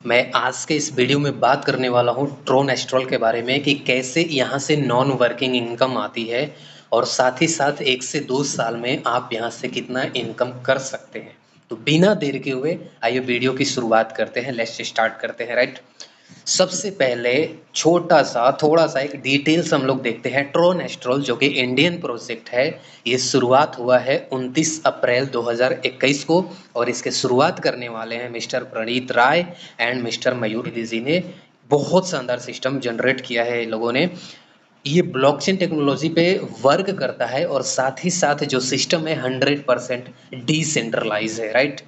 मैं आज के इस वीडियो में बात करने वाला हूँ ट्रोन एस्ट्रॉल के बारे में कि कैसे यहाँ से नॉन वर्किंग इनकम आती है और साथ ही साथ 1 से 2 साल में आप यहाँ से कितना इनकम कर सकते हैं। तो बिना देर के हुए आइए वीडियो की शुरुआत करते हैं। लेट्स स्टार्ट करते हैं। राइट, सबसे पहले छोटा सा थोड़ा सा एक डिटेल्स हम लोग देखते हैं। ट्रोन एस्ट्रॉल जो कि इंडियन प्रोजेक्ट है, ये शुरुआत हुआ है 29 अप्रैल 2021 को और इसके शुरुआत करने वाले हैं mister Praneet Rai and mister Mayur ji ने। बहुत शानदार सिस्टम जनरेट किया है इन लोगों ने। ये ब्लॉकचेन टेक्नोलॉजी पे वर्क करता है और साथ ही साथ जो सिस्टम है 100% डिसेंट्रलाइज है। राइट,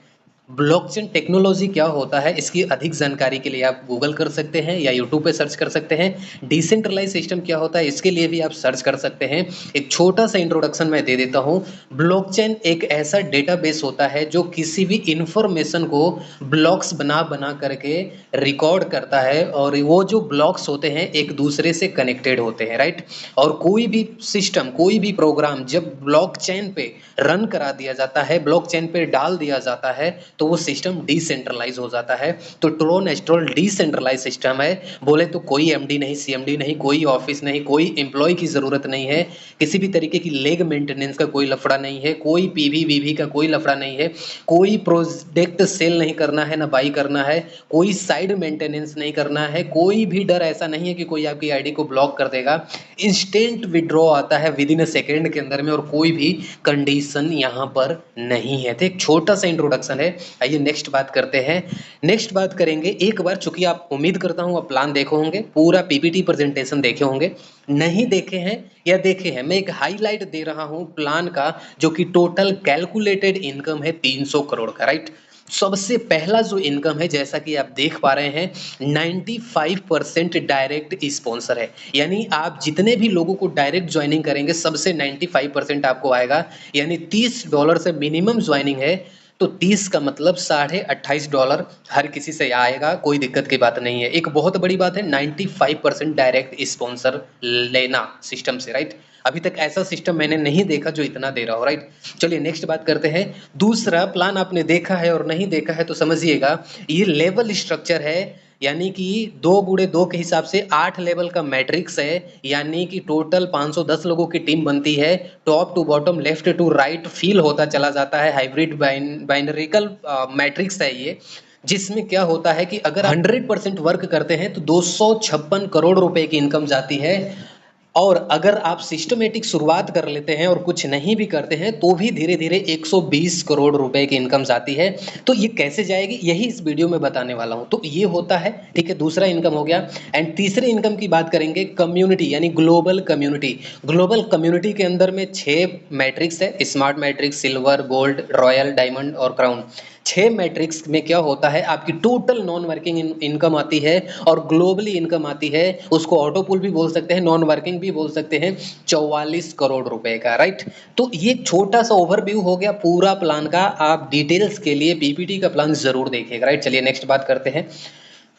ब्लॉकचेन टेक्नोलॉजी क्या होता है, इसकी अधिक जानकारी के लिए आप गूगल कर सकते हैं या यूट्यूब पे सर्च कर सकते हैं। डिसेंट्रलाइज सिस्टम क्या होता है, इसके लिए भी आप सर्च कर सकते हैं। एक छोटा सा इंट्रोडक्शन मैं दे देता हूँ। ब्लॉकचेन एक ऐसा डेटाबेस होता है जो किसी भी इंफॉर्मेशन को ब्लॉक्स बना बना करके रिकॉर्ड करता है और वो जो ब्लॉक्स होते हैं एक दूसरे से कनेक्टेड होते हैं। राइट, और कोई भी सिस्टम, कोई भी प्रोग्राम जब ब्लॉकचेन पे रन करा दिया जाता है, ब्लॉकचेन पे डाल दिया जाता है, तो वो सिस्टम डिसेंट्रलाइज हो जाता है। तो ट्रोन एस्ट्रॉल डिसेंट्रलाइज सिस्टम है। बोले तो कोई एमडी नहीं, सीएमडी नहीं, कोई ऑफिस नहीं, कोई एम्प्लॉय की जरूरत नहीं है, किसी भी तरीके की लेग मेंटेनेंस का कोई लफड़ा नहीं है, कोई पीवी वीवी का कोई लफड़ा नहीं है, कोई प्रोजेक्ट सेल नहीं करना है ना बाई करना है, कोई साइड मेंटेनेंस नहीं करना है, कोई भी डर ऐसा नहीं है कि कोई आपकी आईडी को ब्लॉक कर देगा। इंस्टेंट विड्रॉ आता है विद इन अ सेकेंड के अंदर में और कोई भी कंडीशन यहाँ पर नहीं है। तो एक छोटा सा इंट्रोडक्शन है। आइए नेक्स्ट बात करते हैं। नेक्स्ट बात करेंगे, एक बार चूंकि आप, उम्मीद करता हूँ आप प्लान देखे होंगे, पूरा पीपीटी प्रेजेंटेशन देखे होंगे। नहीं देखे हैं या देखे हैं, मैं एक हाईलाइट दे रहा हूँ प्लान का, जो कि टोटल कैलकुलेटेड इनकम है 300 करोड़ का। राइट, सबसे पहला जो इनकम है जैसा कि आप देख पा रहे हैं 95% डायरेक्ट स्पॉन्सर है। यानी आप जितने भी लोगों को डायरेक्ट ज्वाइनिंग करेंगे सबसे 95% आपको आएगा। यानी $30 से मिनिमम ज्वाइनिंग है, तो 30 का मतलब $28.5 हर किसी से आएगा, कोई दिक्कत की बात नहीं है। एक बहुत बड़ी बात है 95% डायरेक्ट स्पॉन्सर लेना सिस्टम से। राइट, अभी तक ऐसा सिस्टम मैंने नहीं देखा जो इतना दे रहा हो। राइट, चलिए नेक्स्ट बात करते हैं। दूसरा प्लान आपने देखा है और नहीं देखा है तो समझिएगा, ये लेवल स्ट्रक्चर है। यानी कि 2 × 2 के हिसाब से 8 लेवल का मैट्रिक्स है। यानी कि टोटल 510 लोगों की टीम बनती है। Top to bottom, left to right feel होता चला जाता है। हाइब्रिड बाइनरिकल मैट्रिक्स है ये, जिसमें क्या होता है कि अगर 100% वर्क करते हैं तो 256 करोड़ रुपए की इनकम जाती है। और अगर आप सिस्टमेटिक शुरुआत कर लेते हैं और कुछ नहीं भी करते हैं तो भी धीरे धीरे 120 करोड़ रुपए की इनकम आती है। तो ये कैसे जाएगी यही इस वीडियो में बताने वाला हूं। तो ये होता है, ठीक है, दूसरा इनकम हो गया। एंड तीसरे इनकम की बात करेंगे, कम्युनिटी यानी ग्लोबल कम्युनिटी। ग्लोबल कम्युनिटी के अंदर में 6 मैट्रिक्स है, smart matrix, silver, gold, royal, diamond और क्राउन। 6 मैट्रिक्स में क्या होता है, आपकी टोटल नॉन वर्किंग इनकम आती है और ग्लोबली इनकम आती है। उसको ऑटो पुल भी बोल सकते हैं, नॉन वर्किंग भी बोल सकते हैं, 44 करोड़ रुपए का। राइट, तो ये छोटा सा ओवरव्यू हो गया पूरा प्लान का। आप डिटेल्स के लिए पीपीटी का प्लान जरूर देखिएगा। राइट, चलिए नेक्स्ट बात करते हैं।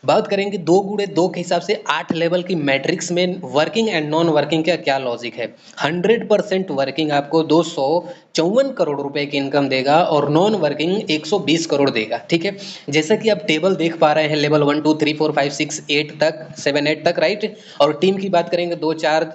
बात करेंगे 2 × 2 के हिसाब से 8 लेवल की मैट्रिक्स में वर्किंग एंड नॉन वर्किंग का क्या लॉजिक है। 100% वर्किंग आपको 254 करोड़ रुपए की इनकम देगा और नॉन वर्किंग 120 करोड़ देगा। ठीक है, जैसा कि आप टेबल देख पा रहे हैं, लेवल 1 2 3 4 5 6 8 तक, 7 8 तक। राइट, और टीम की बात करेंगे 2 4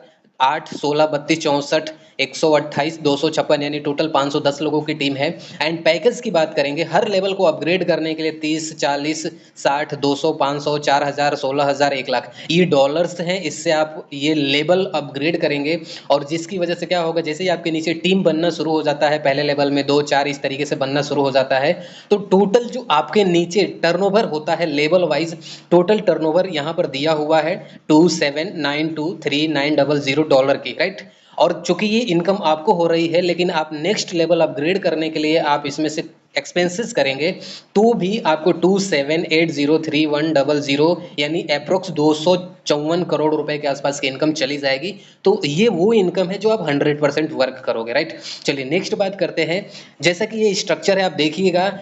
8 16 32 64 128 256, यानी टोटल 510 लोगों की टीम है। एंड पैकेज की बात करेंगे, हर लेवल को अपग्रेड करने के लिए 30 40 60 200 500 4000 16000 1 लाख ये डॉलर्स हैं। इससे आप ये लेवल अपग्रेड करेंगे और जिसकी वजह से क्या होगा, जैसे ही आपके नीचे टीम बनना शुरू हो जाता है, पहले लेवल में 2 4 इस तरीके से बनना शुरू हो जाता है, तो टोटल जो आपके नीचे टर्नओवर होता है लेवल वाइज, टोटल टर्नओवर यहाँ पर दिया हुआ है $27923,900 की। राइट, और चूंकि ये इनकम आपको हो रही है, लेकिन आप नेक्स्ट लेवल अपग्रेड करने के लिए आप इसमें से एक्सपेंसेस करेंगे तो भी आपको 27803,100 यानी अप्रोक्स 254 करोड़ रुपए के आसपास की इनकम चली जाएगी। तो ये वो इनकम है जो आप 100% वर्क करोगे। राइट, चलिए नेक्स्ट बात करते हैं। जैसा कि ये स्ट्रक्चर है, आप देखिएगा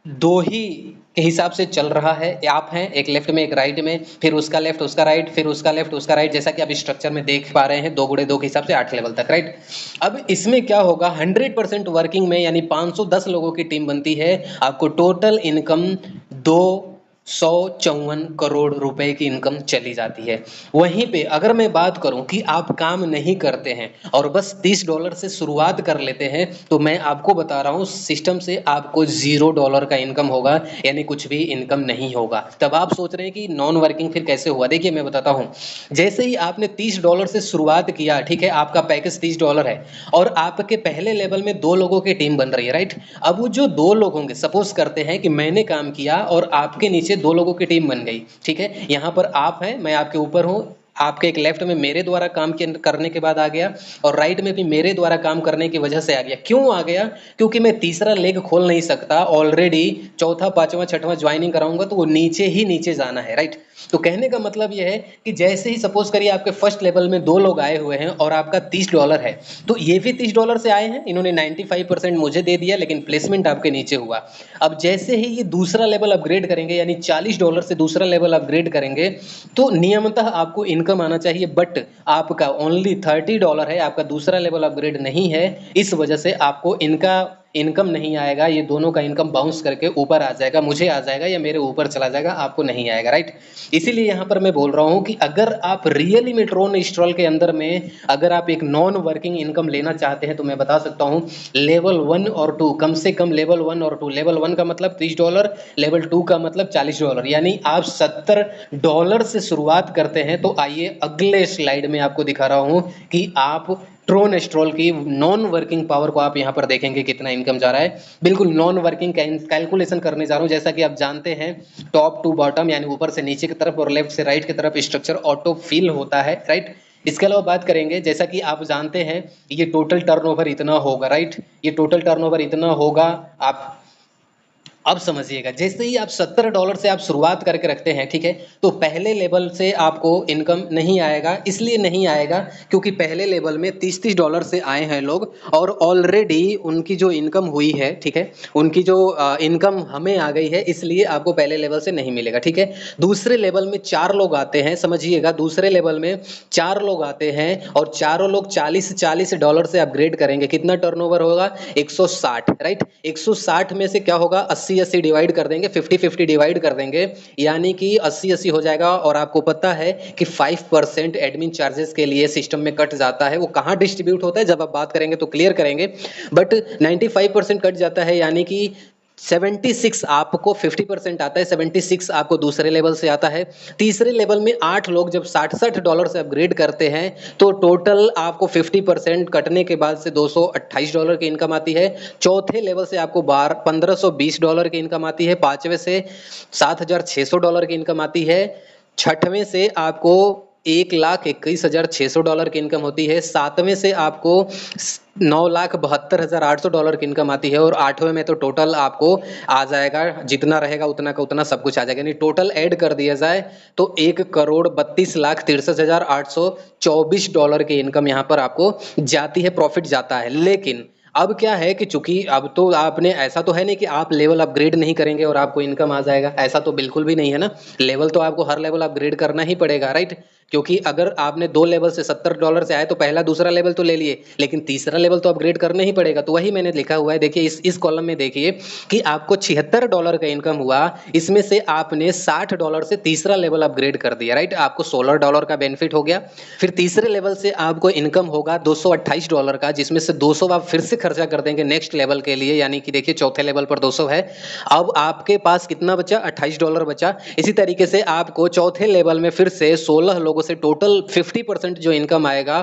2 ही के हिसाब से चल रहा है। आप हैं एक लेफ्ट में एक राइट में, फिर उसका लेफ्ट उसका राइट, फिर उसका लेफ्ट उसका राइट, जैसा कि आप स्ट्रक्चर में देख पा रहे हैं 2 × 2 के हिसाब से 8 लेवल तक। राइट, अब इसमें क्या होगा, 100% वर्किंग में यानी 510 लोगों की टीम बनती है, आपको टोटल इनकम 2 154 करोड़ रुपए की इनकम चली जाती है। वहीं पे अगर मैं बात करूं कि आप काम नहीं करते हैं और बस $30 से शुरुआत कर लेते हैं, तो मैं आपको बता रहा हूं सिस्टम से आपको $0 का इनकम होगा, यानी कुछ भी इनकम नहीं होगा। तब आप सोच रहे हैं कि नॉन वर्किंग फिर कैसे हुआ? देखिए मैं बताता हूं। जैसे ही आपने $30 से शुरुआत किया, ठीक है, आपका पैकेज $30 है और आपके पहले लेवल में 2 लोगों की टीम बन रही है, राइट? अब वो जो 2 लोग होंगे, सपोज करते हैं कि मैंने काम किया और आपके नीचे 2 लोगों की टीम बन गई, ठीक है? यहाँ पर आप हैं, मैं आपके ऊपर हूँ, आपके एक लेफ्ट में मेरे द्वारा काम करने के बाद आ गया और राइट में भी मेरे द्वारा काम करने की वजह से आ गया। क्यों आ गया? क्योंकि मैं तीसरा लेग खोल नहीं सकता, ऑलरेडी चौथा पांचवा छठवां ज्वाइनिंग कराऊंगा तो वो नीचे ही नीचे जाना है, राइट? तो कहने का मतलब यह है कि जैसे ही सपोज करिए आपके फर्स्ट लेवल में 2 लोग आए हुए हैं और आपका $30 है, तो ये भी $30 से आए हैं, इन्होंने 95% मुझे दे दिया, लेकिन प्लेसमेंट आपके नीचे हुआ। अब जैसे ही ये दूसरा लेवल अपग्रेड करेंगे, यानी $40 से दूसरा लेवल अपग्रेड करेंगे, तो नियमतः आपको इनकम आना चाहिए, बट आपका ओनली $30 है, आपका दूसरा लेवल अपग्रेड नहीं है, इस वजह से आपको इनका इनकम नहीं आएगा। ये दोनों का इनकम बाउंस करके ऊपर आ जाएगा, मुझे आ जाएगा या मेरे ऊपर चला जाएगा, आपको नहीं आएगा, राइट? इसीलिए यहाँ पर मैं बोल रहा हूँ कि अगर आप रियली में ट्रोन स्ट्रॉल के अंदर में अगर आप एक नॉन वर्किंग इनकम लेना चाहते हैं, तो मैं बता सकता हूँ लेवल 1 और 2, कम से कम लेवल 1 और 2, लेवल 1 का मतलब $30, लेवल 2 का मतलब $40, यानी आप $70 से शुरुआत करते हैं। तो आइए अगले स्लाइड में आपको दिखा रहा हूँ कि आप ट्रोन एस्ट्रोल की नॉन वर्किंग पावर को आप यहाँ पर देखेंगे कितना इनकम जा रहा है। बिल्कुल नॉन वर्किंग कैलकुलेशन करने जा रहा हूँ। जैसा कि आप जानते हैं, टॉप टू बॉटम यानी ऊपर से नीचे की तरफ और लेफ्ट से राइट की तरफ स्ट्रक्चर ऑटो फिल होता है, राइट? इसके अलावा बात करेंगे, जैसा कि आप जानते हैं ये टोटल टर्नओवर इतना होगा, राइट? ये टोटल टर्नओवर इतना होगा। आप अब समझिएगा, जैसे ही आप $70 से आप शुरुआत करके रखते हैं, ठीक है, तो पहले लेवल से आपको इनकम नहीं आएगा। इसलिए नहीं आएगा क्योंकि पहले लेवल में $30 से आए हैं लोग और ऑलरेडी उनकी जो इनकम हुई है, ठीक है, उनकी जो इनकम हमें आ गई है, इसलिए आपको पहले लेवल से नहीं मिलेगा, ठीक है? दूसरे लेवल में 4 लोग आते हैं, समझिएगा, दूसरे लेवल में 4 लोग आते हैं और चारों लोग $40 से अपग्रेड करेंगे। कितना टर्नओवर होगा? 160, राइट? 160 में से क्या होगा? 80-80 डिवाइड कर देंगे, 50-50 डिवाइड कर देंगे, यानी कि 80-80 हो जाएगा। और आपको पता है कि 5% एडमिन चार्जेस के लिए सिस्टम में कट जाता है। वो कहाँ डिस्ट्रीब्यूट होता है, जब आप बात करेंगे तो क्लियर करेंगे, बट 95% कट जाता है, यानी कि 76 आपको 50% आता है, 76 आपको दूसरे लेवल से आता है। तीसरे लेवल में 8 लोग जब $60 से अपग्रेड करते हैं, तो टोटल आपको 50% कटने के बाद से $228 की इनकम आती है। चौथे लेवल से आपको $1520 की इनकम आती है। पांचवें से $7600 की इनकम आती है। छठवें से आपको $1,21,600 की इनकम होती है। सातवें से आपको $9,72,800 की इनकम आती है और आठवें में तो टोटल आपको आ जाएगा, जितना रहेगा उतना का उतना सब कुछ आ जाएगा, यानी टोटल ऐड कर दिया जाए तो $1,32,63,824 की इनकम यहाँ पर आपको जाती है, प्रॉफिट जाता है। लेकिन अब क्या है कि चूंकि अब तो आपने, ऐसा तो है नहीं कि आप लेवल अपग्रेड नहीं करेंगे और आपको इनकम आ जाएगा, ऐसा तो बिल्कुल भी नहीं है ना। लेवल तो आपको हर लेवल अपग्रेड करना ही पड़ेगा, राइट? क्योंकि अगर आपने 2 लेवल से $70 से आए तो पहला दूसरा लेवल तो ले लिए, लेकिन तीसरा लेवल तो अपग्रेड करना ही पड़ेगा। तो वही मैंने लिखा हुआ है, देखिए इस कॉलम में देखिए कि आपको $76 का इनकम हुआ, इसमें से आपने $60 से तीसरा लेवल अपग्रेड कर दिया, राइट? आपको $16 का बेनिफिट हो गया। फिर तीसरे लेवल से आपको इनकम होगा $228 का, जिसमें से 200 आप फिर से खर्चा कर देंगे नेक्स्ट लेवल के लिए, यानी कि देखिए चौथे लेवल पर 200 है। अब आपके पास कितना बचा? $28 बचा। इसी तरीके से आपको चौथे लेवल में फिर से 16 लोगों से टोटल 50% जो इनकम आएगा,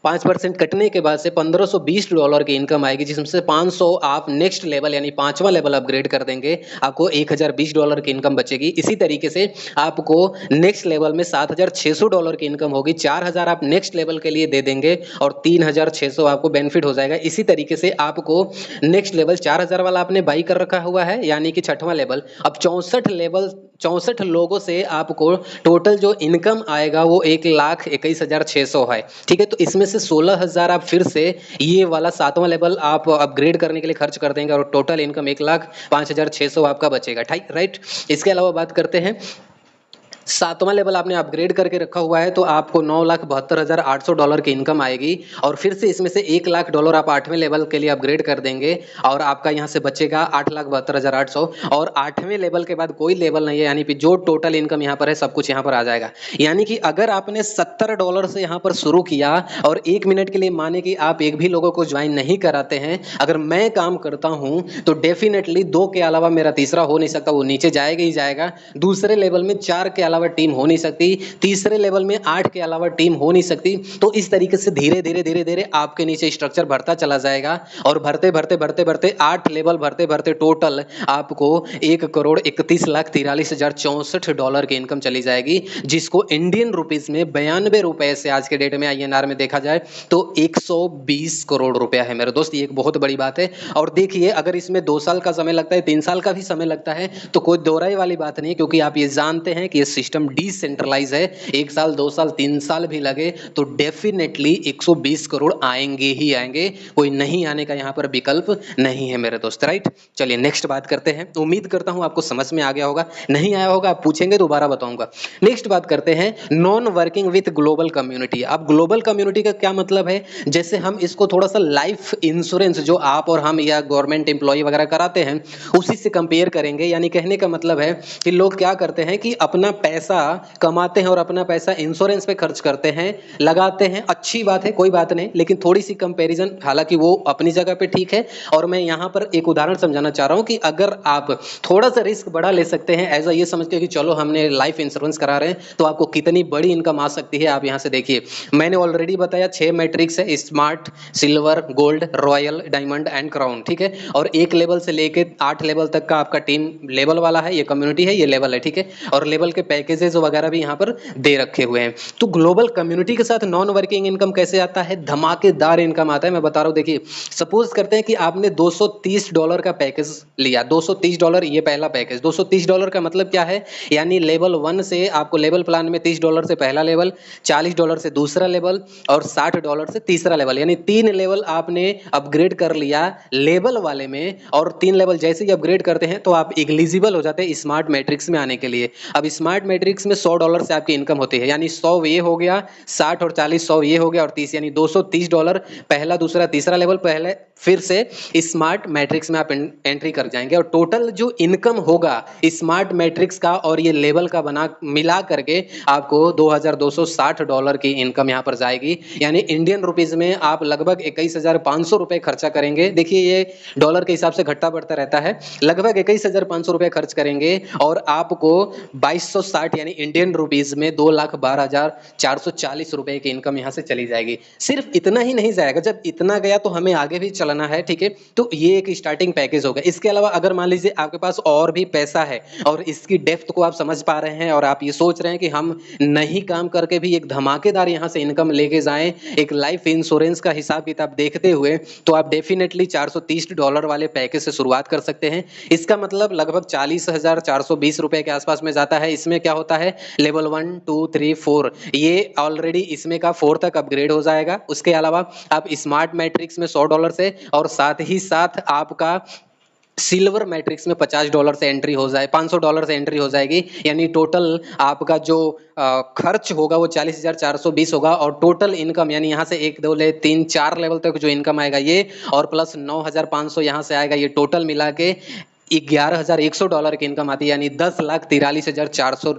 5% कटने के बाद से $1520 की इनकम आएगी, जिसमें से 500 आप नेक्स्ट लेवल यानी पांचवा लेवल अपग्रेड कर देंगे, आपको $1020 की इनकम बचेगी। इसी तरीके से आपको नेक्स्ट लेवल में $7600 की इनकम होगी, 4000 आप नेक्स्ट लेवल के लिए दे देंगे और 3600 आपको बेनिफिट हो जाएगा। इसी तरीके से आपको नेक्स्ट लेवल 4000 वाला आपने बाई कर रखा हुआ है, यानी कि छठवां लेवल। अब 64 लोगों से आपको टोटल जो इनकम आएगा वो 1,21,600 है, ठीक है? तो इसमें से 16,000 आप फिर से ये वाला सातवां लेवल आप अपग्रेड करने के लिए खर्च कर देंगे और टोटल इनकम 1,05,600 आपका बचेगा, राइट? इसके अलावा बात करते हैं सातवां लेवल आपने अपग्रेड करके रखा हुआ है तो आपको $9,72,800 की इनकम आएगी और फिर से इसमें से $1,00,000 आप 8वें लेवल के लिए अपग्रेड कर देंगे और आपका यहाँ से बचेगा 8,72,800 और 8वें लेवल के बाद कोई लेवल नहीं है, यानी कि जो टोटल इनकम यहाँ पर है सब कुछ यहाँ पर आ जाएगा। यानी कि अगर आपने $70 से यहाँ पर शुरू किया और 1 मिनट के लिए माने कि आप एक भी लोगों को ज्वाइन नहीं कराते हैं, अगर मैं काम करता हूँ तो डेफिनेटली 2 के अलावा मेरा तीसरा हो नहीं सकता, वो नीचे जाएगा ही जाएगा। दूसरे लेवल में 4 के अलावा टीम हो नहीं सकती, तीसरे लेवल में 8 के अलावा टीम हो नहीं सकती। तो इस तरीके से धीरे धीरे धीरे धीरे आपके नीचे स्ट्रक्चर बढ़ता चला जाएगा और भरते भरते भरते भरते 8 लेवल भरते भरते टोटल आपको $1,31,43,64 की इनकम चली जाएगी, जिसको इंडियन रुपीज में 92 रुपए से आज के डेट में INR में देखा जाए तो 120 करोड़ रुपया है मेरे दोस्त। ये एक बहुत बड़ी बात है। और देखिए अगर इसमें 2 साल का समय लगता है, 3 साल का भी समय लगता है तो कोई दोहराई वाली बात नहीं, क्योंकि आप ये जानते हैं कि ये सिस्टम डिसेंट्रलाइज है। 1 साल 2 साल 3 साल भी लगे तो डेफिनेटली 120 करोड़ आएंगे ही आएंगे, कोई नहीं आने का यहाँ पर विकल्प नहीं है मेरे दोस्त, राइट। चलिए नेक्स्ट बात करते हैं। उम्मीद करता हूँ आपको समझ में आ गया होगा, नहीं आया होगा आप पूछेंगे दोबारा बताऊंगा। नेक्स्ट बात करते हैं non working with global community. अब ग्लोबल कम्युनिटी का क्या मतलब है, जैसे हम इसको थोड़ा सा लाइफ इंश्योरेंस जो आप और हम या गवर्नमेंट एम्प्लॉय वगैरह कराते हैं उसी से कंपेयर करेंगे। यानी कहने का मतलब है कि लोग क्या करते हैं कि अपना पैसा कमाते हैं और अपना पैसा इंश्योरेंस पे खर्च करते हैं, लगाते हैं, अच्छी बात है, कोई बात नहीं, लेकिन थोड़ी सी कंपैरिजन, हालांकि वो अपनी जगह पे ठीक है। और मैं यहाँ पर एक उदाहरण समझाना चाह रहा हूँ कि अगर आप थोड़ा सा रिस्क बड़ा ले सकते हैं एज ये समझ के कि चलो हमने लाइफ इंश्योरेंस करा रहे हैं तो आपको कितनी बड़ी इनकम आ सकती है। आप यहाँ से देखिए, मैंने ऑलरेडी बताया 6 मैट्रिक्स है, smart, silver, gold, royal, diamond and crown, ठीक है। और 1 लेवल से लेके 8 लेवल तक का आपका टीम लेवल वाला है, ये कम्युनिटी है, ये लेवल है, ठीक है। और लेवल के पैकेजेस वगैरह भी यहाँ पर दे रखे हुए हैं। तो ग्लोबल कम्युनिटी के साथ नॉन वर्किंग इनकम कैसे आता है, धमाकेदार इनकम आता है। मैं बता रहा हूँ, देखिए सपोज करते हैं कि आपने $230 का पैकेज लिया, $230 ये पहला पैकेज। $230 का मतलब क्या है, यानी लेवल 1 से आपको लेवल प्लान में $30 से पहला लेवल, $40 से दूसरा लेवल और $60 से तीसरा लेवल, यानी 3 लेवल आपने अपग्रेड कर लिया लेवल वाले में। और 3 लेवल जैसे ही अपग्रेड करते हैं तो आप एलिजिबल हो जाते हैं स्मार्ट मैट्रिक्स में आने के लिए। अब स्मार्ट मैट्रिक्स में $100 से आपकी इनकम होती है, यानी 100 ये हो गया, 60 और 40, 100 ये हो गया और 30, यानी $230 पहला दूसरा तीसरा लेवल, पहले फिर से स्मार्ट मैट्रिक्स में आप एंट्री कर जाएंगे। और टोटल जो इनकम होगा स्मार्ट मैट्रिक्स का और ये लेवल का बना मिला करके आपको $2,260 की इनकम यहाँ पर जाएगी। यानी इंडियन रुपीज में आप लगभग 21,500 रुपए खर्चा करेंगे। देखिए ये डॉलर के हिसाब से घटता बढ़ता रहता है, लगभग 21,500 रुपए खर्च करेंगे और आपको 2260 यानी इंडियन रुपीज में 2,12,440 रुपए की इनकम यहाँ से चली जाएगी। सिर्फ इतना ही नहीं जाएगा, जब इतना गया तो हमें आगे भी चलना है, ठीक है। तो ये एक स्टार्टिंग पैकेज होगा। इसके अलावा अगर मान लीजिए आपके पास और भी पैसा है और इसकी डेप्थ को आप समझ पा रहे हैं और आप ये सोच रहे हैं कि हम नहीं काम करके भी एक धमाकेदार यहाँ से इनकम लेके जाएं, एक लाइफ इंश्योरेंस का हिसाब किताब देखते हुए, तो आप डेफिनेटली $430 वाले पैकेज से शुरुआत कर सकते हैं। इसका मतलब लगभग 40,420 रुपए के आसपास में जाता है। इसमें क्या होता है, लेवल 1 2 3 4 ये ऑलरेडी इसमें का 4 तक अपग्रेड हो जाएगा। उसके अलावा आप स्मार्ट मैट्रिक्स में $100 से और साथ ही साथ आपका सिल्वर मैट्रिक्स में $50 से एंट्री हो जाए, $500 से एंट्री हो जाएगी। यानी टोटल आपका जो खर्च होगा वो 40,420 होगा और टोटल इनकम यानी यहाँ से 1 2 3 4 लेवल तक जो इनकम आएगा ये, और प्लस 9,500 यहाँ से आएगा, ये टोटल मिला के $11,100 की इनकम आती है। यानी 10,43,400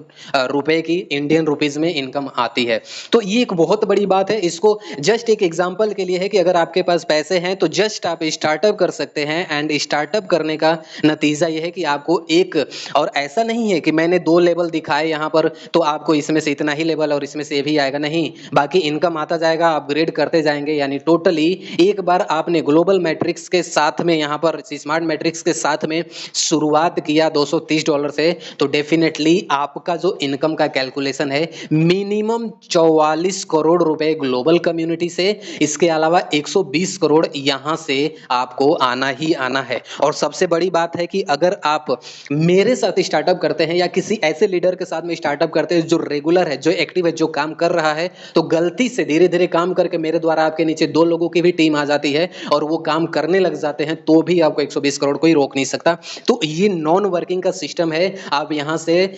रुपए की इंडियन रुपीज में इनकम आती है। तो ये एक बहुत बड़ी बात है। इसको जस्ट एक एग्जांपल के लिए है कि अगर आपके पास पैसे हैं तो जस्ट आप स्टार्टअप कर सकते हैं। एंड स्टार्टअप करने का नतीजा ये है कि आपको एक, और ऐसा नहीं है कि मैंने 2 लेवल दिखाए यहाँ पर तो आपको इसमें से इतना ही लेवल और इसमें से ये भी आएगा, नहीं, बाकी इनकम आता जाएगा, अपग्रेड करते जाएंगे। यानी टोटली एक बार आपने ग्लोबल मैट्रिक्स के साथ में यहाँ पर स्मार्ट मैट्रिक्स के साथ में शुरुआत किया $230 से, तो डेफिनेटली आपका जो इनकम का कैलकुलेशन है मिनिमम 44 करोड़ रुपए ग्लोबल कम्युनिटी से, इसके अलावा 120 करोड़ यहां से आपको आना ही आना है। और सबसे बड़ी बात है कि अगर आप मेरे साथ स्टार्टअप करते हैं या किसी ऐसे लीडर के साथ में स्टार्टअप करते हैं जो रेगुलर है, जो एक्टिव है, जो काम कर रहा है, तो गलती से धीरे धीरे काम करके मेरे द्वारा आपके नीचे 2 लोगों की भी टीम आ जाती है और वो काम करने लग जाते हैं, तो भी आपको 120 करोड़ कोई रोक नहीं सकता। तो ये नॉन वर्किंग का सिस्टम है। आप यहां से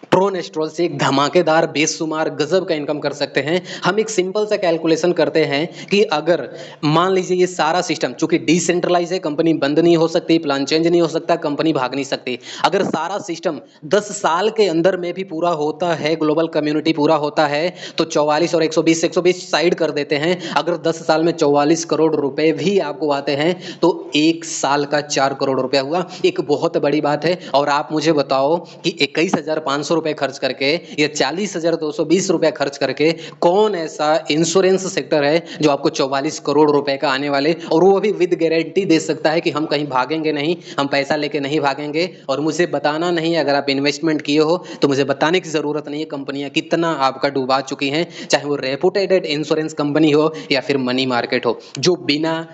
प्रोनेस्ट्रॉल से एक धमाकेदार बेशुमार गजब का इनकम कर सकते हैं। हम एक सिंपल सा कैलकुलेशन करते हैं कि अगर मान लीजिए ये सारा सिस्टम, चूंकि डिसेंट्रलाइज है, कंपनी बंद नहीं हो सकती, प्लान चेंज नहीं हो सकता, कंपनी भाग नहीं सकती, अगर सारा सिस्टम 10 साल के अंदर में भी पूरा होता है, ग्लोबल कम्युनिटी पूरा होता है, तो 44 और 120 साइड कर देते हैं, अगर 10 साल में 44 करोड़ रुपए भी आपको आते हैं तो एक साल का 4 करोड़ रुपया हुआ। एक बहुत बड़ी बात है। और आप मुझे बताओ कि 21,500 रुपए खर्च करके या 40,220 रुपए खर्च करके कौन ऐसा इंश्योरेंस सेक्टर है जो आपको 44 करोड़ रुपए का आने वाले, और वो भी विद गारंटी दे सकता है कि हम कहीं भागेंगे नहीं, हम पैसा लेके नहीं भागेंगे। और मुझे बताना नहीं, अगर आप इन्वेस्टमेंट किए हो तो मुझे बताने की जरूरत नहीं है कंपनियां कितना आपका डुबा चुकी हैं, चाहे वो रेपुटेड इंश्योरेंस कंपनी हो या फिर मनी मार्केट हो, जो बिना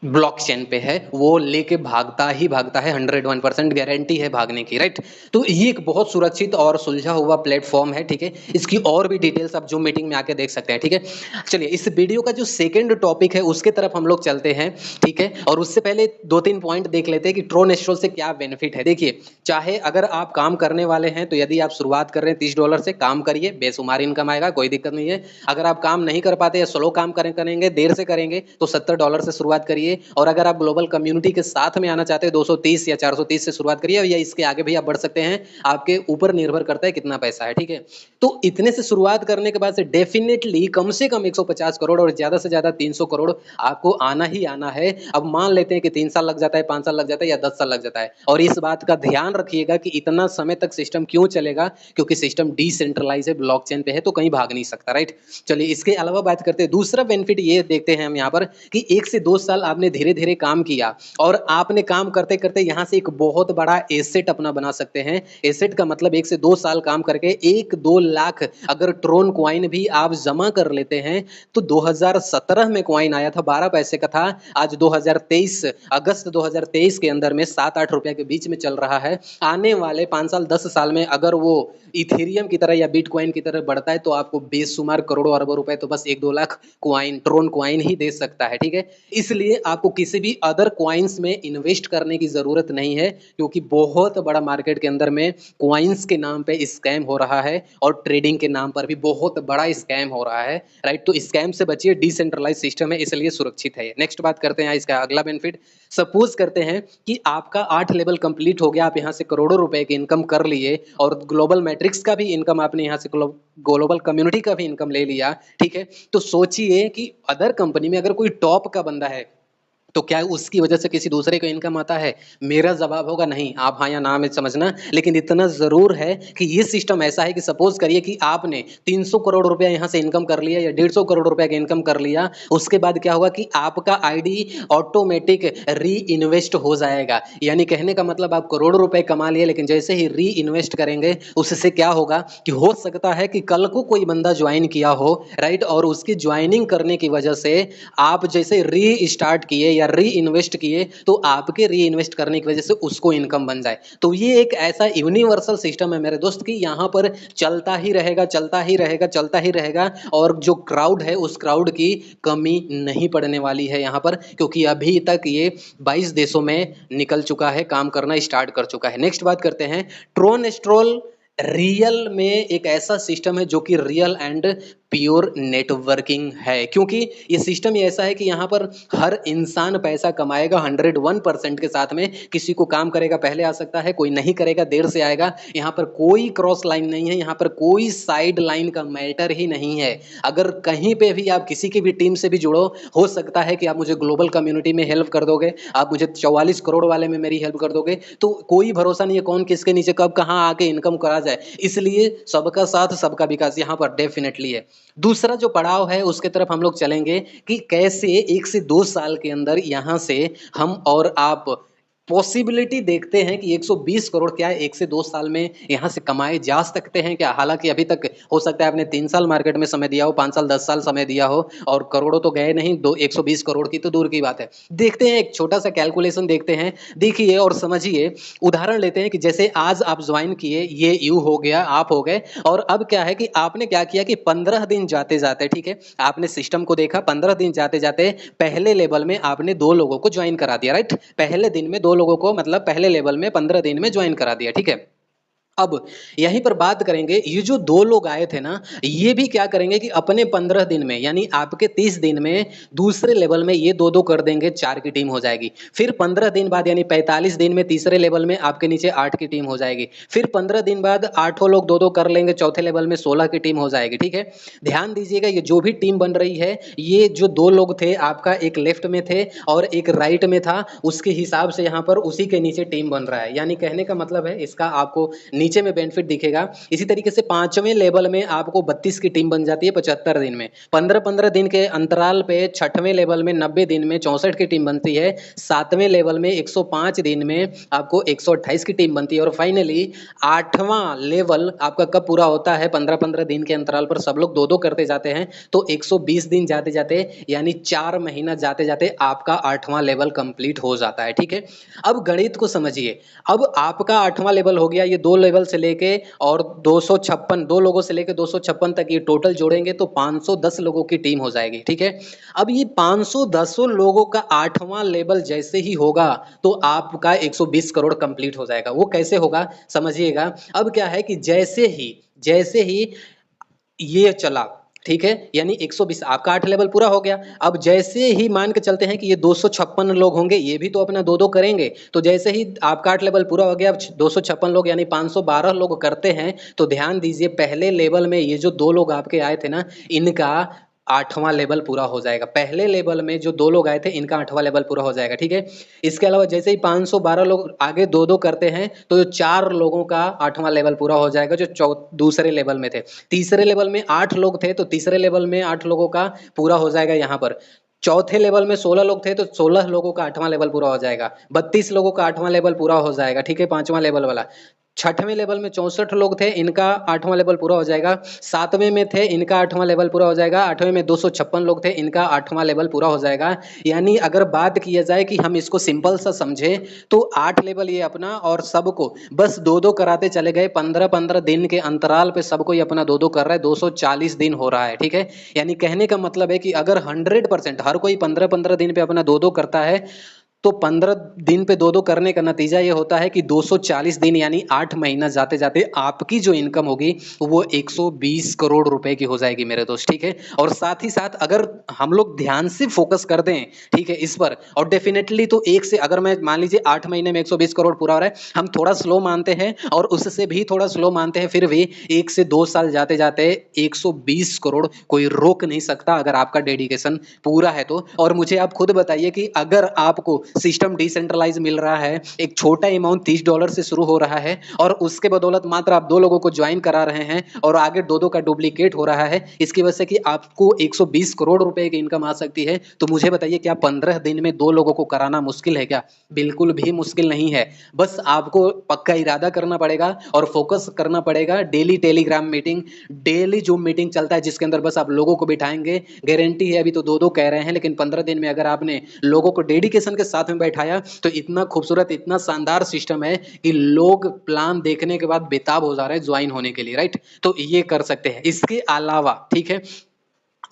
ब्लॉकचेन पे है वो लेके भागता ही भागता है, 101% गारंटी है भागने की, राइट। तो ये एक बहुत सुरक्षित और सुलझा हुआ प्लेटफॉर्म है, ठीक है। इसकी और भी डिटेल्स आप जूम मीटिंग में आके देख सकते हैं, ठीक है। चलिए इस वीडियो का जो सेकंड टॉपिक है उसके तरफ हम लोग चलते हैं, ठीक है। और उससे पहले 2-3 पॉइंट देख लेते हैं कि ट्रोनेस्ट्रॉल से क्या बेनिफिट है। देखिए, चाहे अगर आप काम करने वाले हैं तो यदि आप शुरुआत कर रहे हैं $30 से, काम करिए, बेशुमार इनकम आएगा, कोई दिक्कत नहीं है। अगर आप काम नहीं कर पाते या स्लो काम करेंगे, देर से करेंगे, तो $70 से शुरुआत करिए। और अगर आप ग्लोबल कम्युनिटी के साथ में आना चाहते हैं 230 या 430 से शुरुआत करिए, या इसके आगे भी आप बढ़ सकते हैं, आपके ऊपर निर्भर करता है कितना पैसा है, ठीक है। तो इतने से शुरुआत करने के बाद से डेफिनेटली कम से कम 150 करोड़ और ज्यादा से ज्यादा 300 करोड़ आपको आना ही आना है। अब मान लेते हैं कि 3 साल लग जाता है, 5 साल लग जाता है या 10 साल लग जाता है। और इस बात का ध्यान रखिएगा कि इतना समय तक सिस्टम क्यों चलेगा, क्योंकि सिस्टम डिसेंट्रलाइज है, ब्लॉकचेन पे है, तो कहीं भाग नहीं सकता, राइट। चलिए इसके अलावा बात करते हैं, दूसरा बेनिफिट ये देखते हैं हम यहाँ पर कि 1 से 2 साल आपने धीरे धीरे काम किया और आपने काम करते करते यहाँ से एक बहुत बड़ा एसेट अपना बना सकते हैं। एसेट का मतलब 1 से 2 साल काम करके 1-2 लाख अगर ट्रोन कॉइन भी आप जमा कर लेते हैं, तो 2017 में कॉइन आया था, 12 पैसे का था, आज 2023 अगस्त 2023 के अंदर में 7-8 रुपए के बीच में चल रहा है। आने वाले 5 साल 10 साल में अगर वो इथेरियम की तरह या बिटकॉइन की तरह बढ़ता है तो आपको बेशुमार करोड़ों अरबों रुपए तो बस 1-2 लाख कॉइन, ट्रोन कॉइन ही दे सकता है, ठीक है। इसलिए आपको किसी भी अदर कॉइन्स में इन्वेस्ट करने की जरूरत नहीं है, क्योंकि बहुत बड़ा मार्केट के अंदर में कॉइन्स के नाम पे स्कैम हो रहा है और ट्रेडिंग के नाम पर भी बहुत बड़ा स्कैम हो रहा है, राइट। तो स्कैम से बचिए, डिसेंट्रलाइज सिस्टम है इसलिए सुरक्षित है। नेक्स्ट बात करते हैं इसका अगला बेनिफिट। सपोज करते हैं कि आपका 8 लेवल कंप्लीट हो गया, आप यहाँ से करोड़ों रुपए की इनकम कर लिए और ग्लोबल मैट्रिक्स का भी इनकम आपने यहाँ से ग्लोबल कम्युनिटी का भी इनकम ले लिया, ठीक है। तो सोचिए कि अदर कंपनी में अगर कोई टॉप का बंदा है तो क्या उसकी वजह से किसी दूसरे को इनकम आता है? मेरा जवाब होगा नहीं। आप हाँ या ना में समझना, लेकिन इतना जरूर है कि ये सिस्टम ऐसा है कि सपोज करिए कि आपने 300 करोड़ रुपया यहाँ से इनकम कर लिया या 150 करोड़ रुपया का इनकम कर लिया, उसके बाद क्या होगा कि आपका आईडी ऑटोमेटिक री इन्वेस्ट हो जाएगा। यानी कहने का मतलब आप करोड़ रुपए कमा लिए, लेकिन जैसे ही री इन्वेस्ट करेंगे उससे क्या होगा कि हो सकता है कि कल को कोई बंदा ज्वाइन किया हो, राइट, और उसकी ज्वाइनिंग करने की वजह से आप जैसे री स्टार्ट किए या री इन्वेस्ट किए तो आपके री इन्वेस्ट करने की वजह से उसको इनकम बन जाए। तो ये एक ऐसा यूनिवर्सल सिस्टम है मेरे दोस्त कि यहाँ पर चलता ही रहेगा, चलता ही रहेगा, चलता ही रहेगा। और जो क्राउड है उस क्राउड की कमी नहीं पड़ने वाली है यहाँ पर, क्योंकि अभी तक ये 22 देशों में निकल चुका है, काम करना स्टार्ट कर चुका है। नेक्स्ट बात करते हैं, ट्रोनेस्ट्रोल रियल में एक ऐसा सिस्टम है जो कि रियल एंड प्योर नेटवर्किंग है, क्योंकि ये सिस्टम ही ऐसा है कि यहाँ पर हर इंसान पैसा कमाएगा 101% के साथ में। किसी को काम करेगा पहले आ सकता है, कोई नहीं करेगा देर से आएगा। यहाँ पर कोई क्रॉस लाइन नहीं है, यहाँ पर कोई साइड लाइन का मैटर ही नहीं है। अगर कहीं पे भी आप किसी की भी टीम से भी जुड़ो, हो सकता है कि आप मुझे ग्लोबल कम्युनिटी में हेल्प कर दोगे, आप मुझे 44 करोड़ वाले में मेरी हेल्प कर दोगे, तो कोई भरोसा नहीं है कौन किसके नीचे कब कहाँ आके इनकम करा जाए। इसलिए सबका साथ सबका विकास यहाँ पर डेफिनेटली है। दूसरा जो पड़ाव है उसके तरफ हम लोग चलेंगे कि कैसे 1 से 2 साल के अंदर यहाँ से हम और आप पॉसिबिलिटी देखते हैं कि 120 करोड़ क्या 1 से 2 साल में यहाँ से कमाए जा सकते हैं क्या। हालांकि अभी तक हो सकता है आपने 3 साल मार्केट में समय दिया हो, 5 साल 10 साल समय दिया हो और करोड़ों तो गए नहीं, 120 करोड़ की तो दूर की बात है। देखते हैं, एक छोटा सा कैलकुलेशन देखते हैं, देखिए और समझिए। उदाहरण लेते हैं कि जैसे आज आप ज्वाइन किए, ये यू हो गया, आप हो गए, और अब क्या है कि आपने क्या किया कि 15 दिन जाते जाते, ठीक है, आपने सिस्टम को देखा, 15 दिन जाते जाते पहले लेवल में आपने 2 लोगों को ज्वाइन करा दिया, राइट। पहले दिन में 2 लोगों को, मतलब पहले लेवल में 15 दिन में ज्वाइन करा दिया, ठीक है। अब यहीं पर बात करेंगे, ये जो 2 लोग आए थे ना, ये भी क्या करेंगे कि अपने 15 दिन में यानी आपके 30 दिन में दूसरे लेवल में ये 2-2 कर देंगे, 4 की टीम हो जाएगी। फिर 15 दिन बाद यानी 45 दिन में तीसरे लेवल में आपके नीचे 8 की टीम हो जाएगी। फिर 15 दिन बाद आठों लोग 2-2 कर लेंगे, चौथे लेवल में 16 की टीम हो जाएगी, ठीक है? ध्यान दीजिएगा, ये जो भी टीम बन रही है, ये जो 2 लोग थे आपका, एक लेफ्ट में थे और एक राइट में था, उसके हिसाब से यहाँ पर उसी के नीचे टीम बन रहा है। यानी कहने का मतलब है, इसका आपको नीचे में बेनिफिट दिखेगा। इसी तरीके से 5वें लेवल में आपको 32 की टीम बन जाती है 75 दिन में। 15-15 दिन के अंतराल पे 6वें लेवल में 90 दिन में 64 की टीम बनती है। 7वें लेवल में 105 दिन में आपको 128 की टीम बनती है। और फाइनली 8वां लेवल आपका कब पूरा होता है? 15-15 दिन के अंतराल पर सब लोग 2-2 करते जाते हैं, तो 120 दिन जाते-जाते यानी 4 महीना जाते-जाते आपका 8वां लेवल कंप्लीट हो जाता है, ठीक है? अब गणित को समझिए। अब आपका 8वां लेवल हो गया, ये 2 लेवल से लेके और 256 2 लोगों से लेके 256 तक ये टोटल जोड़ेंगे तो 510 लोगों की टीम हो जाएगी, ठीक है? अब ये 510 लोगों का 8वां लेवल जैसे ही होगा तो आपका 120 करोड़ कंप्लीट हो जाएगा। वो कैसे होगा समझिएगा। अब क्या है कि जैसे ही ये चला, ठीक है? यानी 120 आपका 8 लेवल पूरा हो गया। अब जैसे ही मान के चलते हैं कि ये 256 लोग होंगे, ये भी तो अपना 2-2 करेंगे। तो जैसे ही आपका 8 लेवल पूरा हो गया, अब 256 लोग यानी 512 लोग करते हैं, तो ध्यान दीजिए पहले लेवल में ये जो 2 लोग आपके आए थे ना, इनका 8वां लेवल पूरा हो जाएगा। पहले लेवल में जो 2 लोग आए थे, इनका 8वां लेवल पूरा हो जाएगा, ठीक है? इसके अलावा जैसे ही 512 लोग आगे 2-2 करते हैं, तो 4 लोगों का 8वां लेवल पूरा हो जाएगा, जो दूसरे लेवल में थे। तीसरे लेवल में 8 लोग थे, तो तीसरे लेवल में 8 लोगों का पूरा हो जाएगा यहाँ पर। चौथे लेवल में 16 लोग थे, तो 16 लोगों का 8वां लेवल पूरा हो जाएगा। 32 लोगों का 8वां लेवल पूरा हो जाएगा, ठीक है? 5वां लेवल वाला। 6वें लेवल में 64 लोग थे, इनका 8वां लेवल पूरा हो जाएगा। 7वें में थे, इनका 8वां लेवल पूरा हो जाएगा। 8वें में 256 लोग थे, इनका 8वां लेवल पूरा हो जाएगा। यानी अगर बात किया जाए कि हम इसको सिंपल सा समझें, तो 8 लेवल ये अपना और सबको बस 2-2 कराते चले गए। 15-15 दिन के अंतराल पे सबको ये अपना 2-2 कर रहा है, 240 दिन हो रहा है, ठीक है? यानी कहने का मतलब है कि अगर 100% हर कोई 15-15 दिन पे अपना 2-2 करता है, तो 15 दिन पे 2-2 करने का नतीजा ये होता है कि 240 दिन यानी 8 महीना जाते-जाते आपकी जो इनकम होगी वो 120 करोड़ रुपए की हो जाएगी मेरे दोस्त, ठीक है? और साथ ही साथ अगर हम लोग ध्यान से फोकस कर दें, ठीक है, इस पर, और डेफिनेटली तो एक से अगर मैं मान लीजिए 8 महीने में 120 करोड़ पूरा हो रहा है, हम थोड़ा स्लो मानते हैं और उससे भी थोड़ा स्लो मानते हैं, फिर भी 1 से 2 साल जाते-जाते 120 करोड़ कोई रोक नहीं सकता अगर आपका डेडिकेशन पूरा है तो। और मुझे आप खुद बताइए कि अगर आपको सिस्टम डिसेंट्रलाइज मिल रहा है, एक छोटा अमाउंट $30 से शुरू हो रहा है और उसके बदौलत मात्र आप 2 लोगों को ज्वाइन करा रहे हैं और आगे 2-2 का डुप्लीकेट हो रहा है, इसकी वजह से कि आपको 120 करोड़ रुपए की इनकम आ सकती है, तो मुझे बताइए क्या 15 दिन में 2 लोगों को कराना मुश्किल है क्या? बिल्कुल भी मुश्किल नहीं है। बस आपको पक्का इरादा करना पड़ेगा और फोकस करना पड़ेगा। Daily Telegram meeting, daily zoom meeting चलता है जिसके अंदर बस आप लोगों को बिठाएंगे। गारंटी है, अभी तो 2-2 कह रहे हैं, लेकिन 15 दिन में अगर आपने लोगों को डेडिकेशन के साथ में बैठाया तो इतना खूबसूरत, इतना शानदार सिस्टम है कि लोग प्लान देखने के बाद बेताब हो जा रहे हैं ज्वाइन होने के लिए, राइट? तो ये कर सकते हैं। इसके अलावा, ठीक है,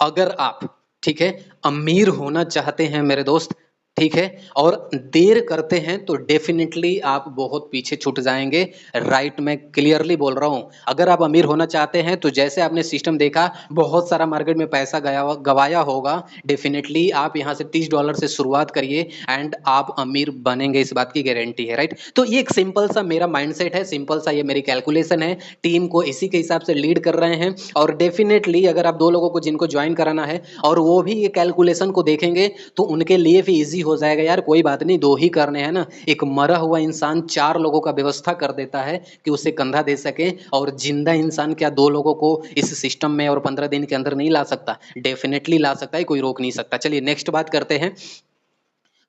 अगर आप, ठीक है, अमीर होना चाहते हैं मेरे दोस्त, ठीक है, और देर करते हैं तो डेफिनेटली आप बहुत पीछे छूट जाएंगे, राइट? मैं क्लियरली बोल रहा हूं। अगर आप अमीर होना चाहते हैं तो जैसे आपने सिस्टम देखा, बहुत सारा मार्केट में पैसा गवाया होगा, डेफिनेटली आप यहां से $30 से शुरुआत करिए एंड आप अमीर बनेंगे, इस बात की गारंटी है, राइट? तो ये एक सिंपल सा मेरा माइंडसेट है, सिंपल सा ये मेरी कैलकुलेशन है। टीम को इसी के हिसाब से लीड कर रहे हैं और डेफिनेटली अगर आप 2 लोगों को जिनको ज्वाइन कराना है और वो भी ये कैलकुलेशन को देखेंगे तो उनके लिए भी इजी हो जाएगा। यार कोई बात नहीं, 2 ही करने हैं ना। एक मरा हुआ इंसान 4 लोगों का व्यवस्था कर देता है कि उसे कंधा दे सके, और जिंदा इंसान क्या 2 लोगों को इस सिस्टम में और 15 दिन के अंदर नहीं ला सकता? डेफिनेटली ला सकता है, कोई रोक नहीं सकता। चलिए नेक्स्ट बात करते हैं।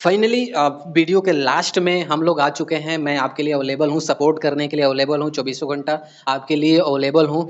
फाइनली वीडियो के लास्ट में हम लोग आ चुके हैं। मैं आपके लिए अवेलेबल हूँ, सपोर्ट करने के लिए अवेलेबल हूँ, 24 घंटा आपके लिए अवेलेबल हूँ।